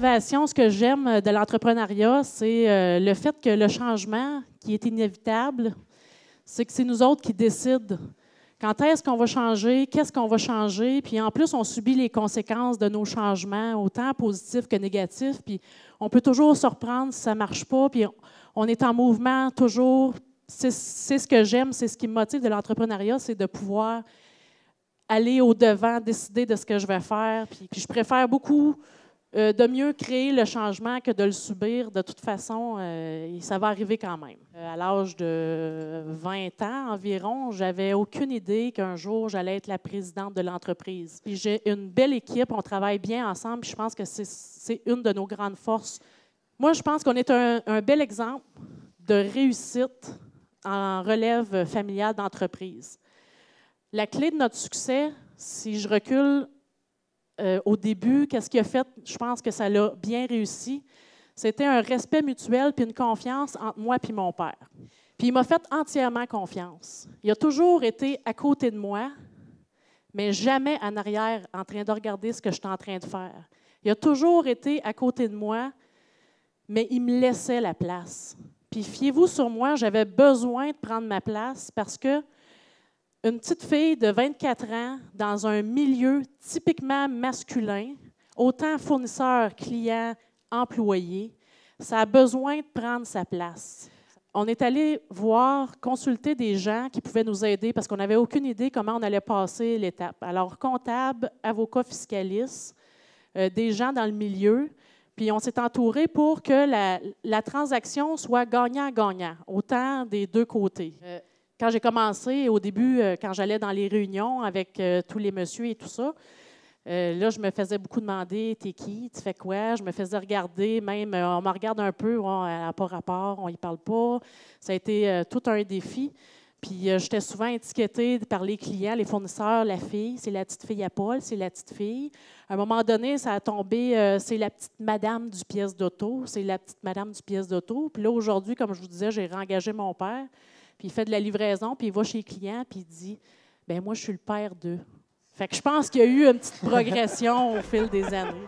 motivation, ce que j'aime de l'entrepreneuriat, c'est le fait que le changement qui est inévitable, c'est que c'est nous autres qui décident quand est-ce qu'on va changer, qu'est-ce qu'on va changer, puis en plus, on subit les conséquences de nos changements, autant positifs que négatifs, puis on peut toujours se reprendre si ça ne marche pas, puis on est en mouvement toujours. C'est ce que j'aime, c'est ce qui me motive de l'entrepreneuriat, c'est de pouvoir aller au-devant, décider de ce que je vais faire, puis je préfère beaucoup de mieux créer le changement que de le subir. De toute façon, ça va arriver quand même. À l'âge de 20 ans environ, j'avais aucune idée qu'un jour, j'allais être la présidente de l'entreprise. Puis j'ai une belle équipe, on travaille bien ensemble, puis je pense que c'est une de nos grandes forces. Moi, je pense qu'on est un bel exemple de réussite en relève familiale d'entreprise. La clé de notre succès, si je recule au début, qu'est-ce qui a fait, je pense que ça l'a bien réussi, c'était un respect mutuel puis une confiance entre moi et mon père. Puis il m'a fait entièrement confiance. Il a toujours été à côté de moi, mais jamais en arrière en train de regarder ce que j'étais en train de faire. Il a toujours été à côté de moi, mais il me laissait la place. Puis fiez-vous sur moi, j'avais besoin de prendre ma place parce que une petite fille de 24 ans dans un milieu typiquement masculin, autant fournisseur, client, employé, ça a besoin de prendre sa place. On est allé voir, consulter des gens qui pouvaient nous aider parce qu'on n'avait aucune idée comment on allait passer l'étape. Alors, comptables, avocats fiscalistes, des gens dans le milieu, puis on s'est entouré pour que la transaction soit gagnant-gagnant, autant des deux côtés. Quand j'ai commencé, au début, quand j'allais dans les réunions avec tous les messieurs et tout ça, là, je me faisais beaucoup demander « T'es qui? Tu fais quoi? » Je me faisais regarder, même, on me regarde un peu, on n'a pas rapport, on n'y parle pas. Ça a été tout un défi. Puis j'étais souvent étiquetée par les clients, les fournisseurs, la fille, c'est la petite fille à Paul, c'est la petite fille. À un moment donné, ça a tombé, c'est la petite madame du pièce d'auto, c'est la petite madame du pièce d'auto. Puis là, aujourd'hui, comme je vous disais, j'ai réengagé mon père. Puis il fait de la livraison, puis il va chez les clients, puis il dit « Bien, moi, je suis le père d'eux. » Fait que je pense qu'il y a eu une petite progression au fil des années.